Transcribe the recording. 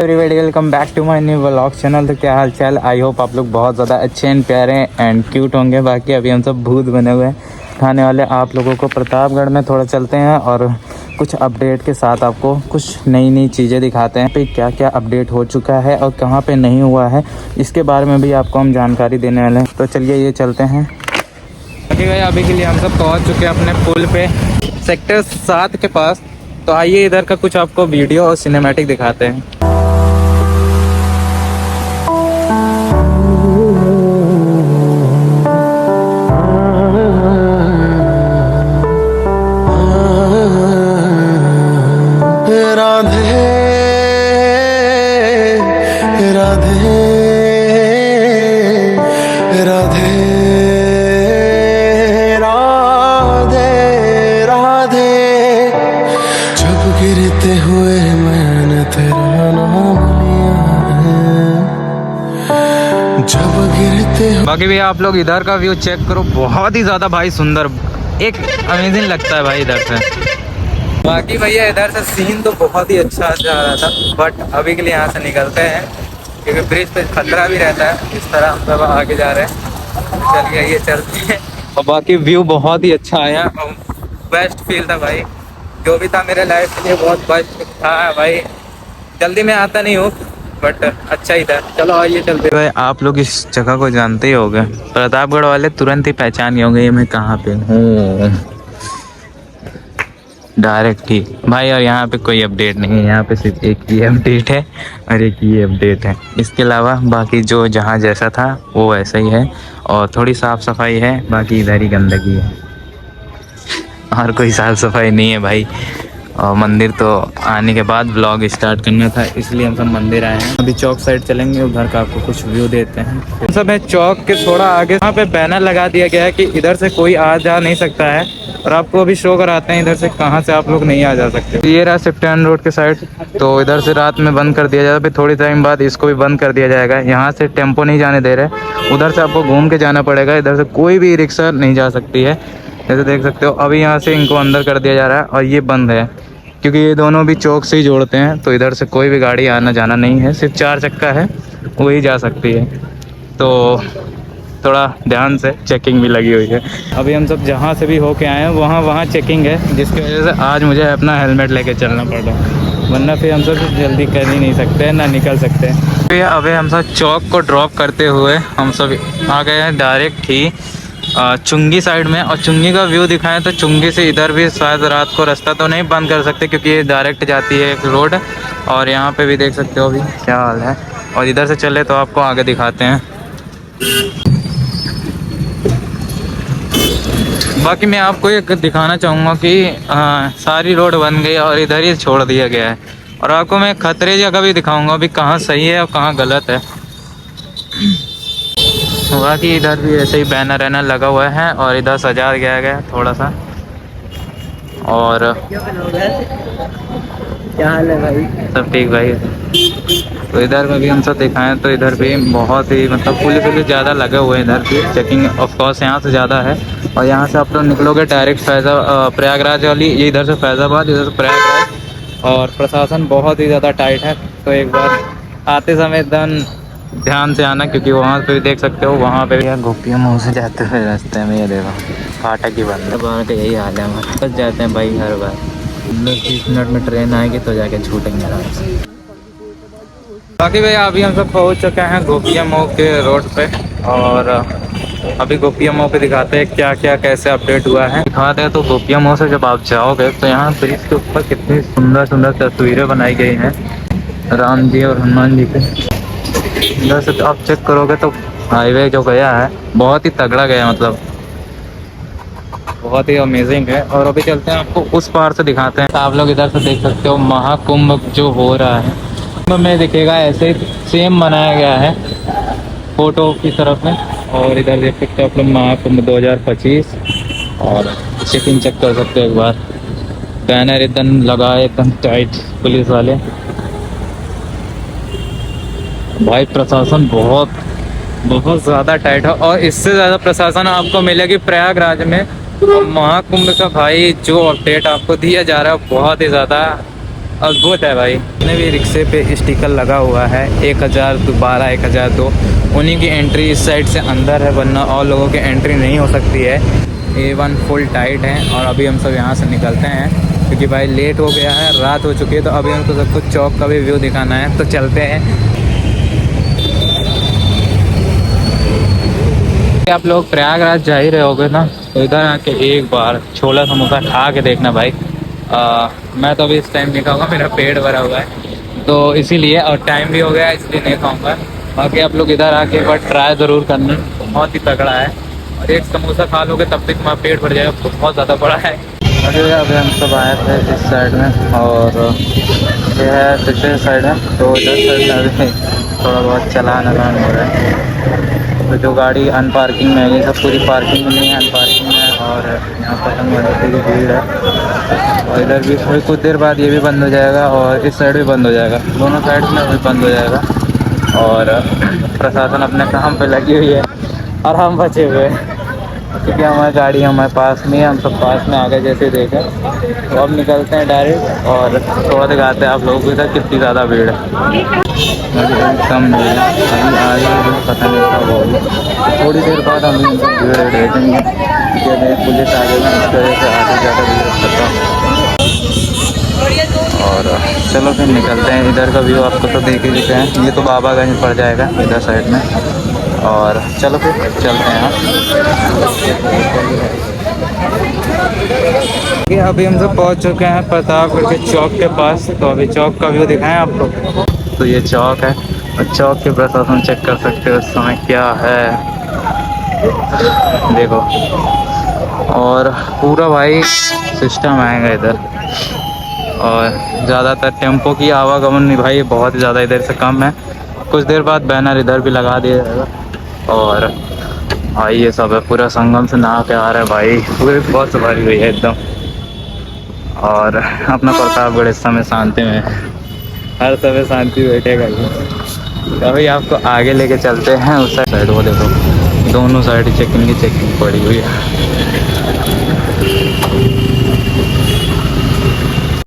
Everybody welcome back to my new vlog channel. तो क्या हाल चाल, आई होप आप लोग बहुत ज़्यादा अच्छे एंड प्यारे एंड क्यूट होंगे। बाकी अभी हम सब भूत बने हुए हैं, खाने वाले आप लोगों को प्रतापगढ़ में थोड़ा चलते हैं और कुछ अपडेट के साथ आपको कुछ नई चीज़ें दिखाते हैं। पे क्या क्या अपडेट हो चुका है और कहाँ पे नहीं हुआ है, इसके बारे में भी आपको हम जानकारी देने वाले हैं। तो चलिए ये चलते हैं। बाकी भाई अभी के लिए हम सब पहुँच चुके हैं अपने पुल पे, सेक्टर 7 के पास। तो आइए इधर का कुछ आपको वीडियो और सिनेमैटिक दिखाते हैं। राधे राधे राधे राधे राधे, जब गिरते हुए मैंने तेरा नाम लिया है, जब गिरते। बाकी भी आप लोग इधर का व्यू चेक करो, बहुत ही ज़्यादा भाई सुंदर, एक अमेजिंग लगता है भाई इधर से। बाकी भैया इधर से सीन तो बहुत ही अच्छा जा रहा था, बट अभी के लिए यहाँ से निकलते हैं क्योंकि ब्रिज पे खतरा भी रहता है। इस तरह हम सब आगे जा रहे हैं। चलिए ये चलते हैं। और बाकी व्यू बहुत ही अच्छा आया, बेस्ट फील था भाई, जो भी था मेरे लाइफ के लिए बहुत बेस्ट था भाई। जल्दी में आता नहीं हूँ बट अच्छा ही था। चलो आइए चलते भाई। आप लोग इस जगह को जानते ही होंगे, प्रतापगढ़ वाले तुरंत ही पहचान गए होंगे ये मैं कहाँ पे हूँ, डायरेक्ट ही भाई। और यहाँ पे कोई अपडेट नहीं है, यहाँ पे सिर्फ एक ही अपडेट है और एक ही अपडेट है। इसके अलावा बाकी जो जहाँ जैसा था वो वैसा ही है और थोड़ी साफ़ सफाई है, बाकी इधर ही गंदगी है और कोई साफ़ सफाई नहीं है भाई। और मंदिर तो आने के बाद ब्लॉग स्टार्ट करना था, इसलिए हम सब मंदिर आए हैं। अभी चौक साइड चलेंगे, उधर का आपको कुछ व्यू देते हैं। हम सब है चौक के थोड़ा आगे, वहाँ पे बैनर लगा दिया गया है कि इधर से कोई आ जा नहीं सकता है, और आपको अभी शो कराते हैं इधर से कहाँ से आप लोग नहीं आ जा सकते। ये रहा सिफ्टन रोड के साइड, तो इधर से रात में बंद कर दिया जाएगा, फिर थोड़ी टाइम बाद इसको भी बंद कर दिया जाएगा। यहाँ से टेम्पो नहीं जाने दे रहे, उधर से आपको घूम के जाना पड़ेगा। इधर से कोई भी रिक्शा नहीं जा सकती है, जैसे देख सकते हो। अभी यहाँ से इनको अंदर कर दिया जा रहा है और ये बंद है क्योंकि ये दोनों भी चौक से ही जोड़ते हैं, तो इधर से कोई भी गाड़ी आना जाना नहीं है। सिर्फ 4 चक्का है, वही जा सकती है। तो थोड़ा ध्यान से, चेकिंग भी लगी हुई है। अभी हम सब जहाँ से भी होके आए हैं वहाँ चेकिंग है, जिसकी वजह से आज मुझे अपना हेलमेट लेके चलना पड़ रहा है, वरना फिर हम सब जल्दी कर ही नहीं सकते ना निकल सकते हैं। फिर अभी हम सब चौक को ड्रॉप करते हुए हम सब आ गए हैं डायरेक्ट ही चुंगी साइड में। और चुंगी का व्यू दिखाएं तो चुंगी से इधर भी शायद रात को रास्ता तो नहीं बंद कर सकते क्योंकि ये डायरेक्ट जाती है एक रोड, और यहाँ पे भी देख सकते हो अभी क्या हाल है। और इधर से चले तो आपको आगे दिखाते हैं। बाकी मैं आपको एक दिखाना चाहूँगा कि सारी रोड बन गई और इधर ही छोड़ दिया गया है, और आपको मैं खतरे जगह भी दिखाऊँगा अभी कहाँ सही है और कहाँ गलत है। बाकी इधर भी ऐसे ही बैनर वैनर लगा हुआ है और इधर सजा गया गया थोड़ा सा। और क्या हाल है भाई? सब ठीक भाई। तो इधर में भी हम सब दिखाएं तो इधर भी बहुत ही मतलब पुलिस ज़्यादा लगे हुए हैं। इधर भी चेकिंग ऑफ कोर्स यहाँ से ज़्यादा है, और यहाँ से आप लोग निकलोगे डायरेक्ट प्रयागराज वाली, ये इधर से फैज़ाबाद, इधर से प्रयागराज। और प्रशासन बहुत ही ज़्यादा टाइट है, तो एक बार आते समय एकदम ध्यान से आना, क्योंकि वहाँ पे देख सकते हो वहाँ पे भी गोपियाँ मुँह से जाते हुए रास्ते में ये देखो फाटक ही बंद है। वहाँ का यही हाल है, हमारे बस जाते हैं भाई हर बार। 10-20 मिनट में ट्रेन आएगी तो जाके छूटेंगे आराम से। बाकी भैया अभी हम सब पहुँच चुके हैं गोपिया मोह के रोड पे, और अभी गोपिया मोह पे दिखाते हैं क्या क्या कैसे अपडेट हुआ है। दिखाते हैं तो गोपिया मोह से जब आप जाओगे तो यहाँ ब्रिज के ऊपर कितनी सुंदर सुंदर तस्वीरें बनाई गई हैं राम जी और हनुमान जी के। इधर से आप चेक करोगे तो हाईवे जो गया है बहुत ही तगड़ा गया, मतलब बहुत ही अमेजिंग है। और अभी चलते हैं आपको उस पार से दिखाते हैं। तो आप लोग इधर से देख सकते हो महाकुंभ जो हो रहा है, कुंभ में दिखेगा ऐसे सेम बनाया गया है फोटो की तरफ में। और इधर देख सकते हो आप लोग महाकुंभ 2025, और चेकिंग चेक कर सकते हो एक बार। बैनर एकदम लगा है एकदम टाइट पुलिस वाले। भाई प्रशासन बहुत बहुत ज़्यादा टाइट है, और इससे ज़्यादा प्रशासन आपको मिलेगी प्रयागराज में। और महाकुंभ का भाई जो अपडेट आपको दिया जा रहा है बहुत ही ज़्यादा अद्भुत है भाई। जितने भी रिक्शे पे स्टिकर लगा हुआ है 1012, 1002, उन्हीं की एंट्री इस साइड से अंदर है, वरना और लोगों की एंट्री नहीं हो सकती है। A1 फुल टाइट है और अभी हम सब यहाँ से निकलते हैं क्योंकि भाई लेट हो गया है, रात हो चुकी है। तो अभी हमको सब कुछ चौक का भी व्यू दिखाना है, तो चलते हैं। आप लोग प्रयागराज जा ही रहे होगे ना, तो इधर आके एक बार छोला समोसा खा के देखना भाई। मैं तो अभी इस टाइम नहीं खाऊंगा, मेरा पेट भरा हुआ है तो इसीलिए, और टाइम भी हो गया है इसलिए नहीं खाऊंगा। बाकी आप लोग इधर आके एक बार ट्राई ज़रूर करना, बहुत ही तगड़ा है। और एक समोसा खा लोगे तब तक तुम्हारा पेट भर जाएगा, बहुत ज़्यादा बड़ा है। अभी हम सब आए थे इस साइड में, और ये है दूसरे साइड में, तो इधर साइड में अभी थोड़ा बहुत चलान हो रहा है। तो जो गाड़ी अनपार्किंग में है, ये सब पूरी पार्किंग में नहीं है, अनपार्किंग में है। और यहाँ पतंग बनाने की भीड़ है, और इधर भी थोड़ी कुछ देर बाद ये भी बंद हो जाएगा, और इस साइड भी बंद हो जाएगा, दोनों साइड में भी बंद हो जाएगा। और प्रशासन अपने काम पे लगी हुई है और हम बचे हुए हैं क्योंकि हमारी गाड़ी हमारे पास में है, हम सब पास में आ गए जैसे देखें। तो अब निकलते हैं डायरेक्ट, और थोड़ा दिखाते हैं आप लोगों को इधर कितनी ज़्यादा भीड़ है। कम नहीं है, अभी आगे पता नहीं कब होगी, थोड़ी देर बाद हम भीड़ देखेंगे। पुलिस आगे में इस वजह से आगे ज़्यादा भीड़ करता हूँ। और चलो फिर निकलते हैं। इधर का व्यू आपको तो देख ही लेते हैं, ये तो बाबागंज पड़ जाएगा इधर साइड में। और चलो फिर चलते हैं। अभी हम सब पहुंच चुके हैं प्रतापगढ़ के चौक के पास, तो अभी चौक का व्यू दिखाएं आपको। तो ये चौक है, और चौक के प्रशासन चेक कर सकते हो इस समय क्या है, देखो। और पूरा भाई सिस्टम आएगा इधर, और ज़्यादातर टेम्पो की आवागमन नहीं भाई, बहुत ज़्यादा इधर से कम है। कुछ देर बाद बैनर इधर भी लगा दिया जाएगा। और भाई ये सब है, पूरा संगम से नहा के आ रहा है भाई, पूरी बहुत सवारी हुई है एकदम। और अपना प्रतापगढ़ इस समय शांति में, हर समय शांति बैठेगा ये। अभी आपको आगे लेके चलते हैं उस साइड, वो देखो दोनों साइड चेकिंग की चेकिंग पड़ी हुई है।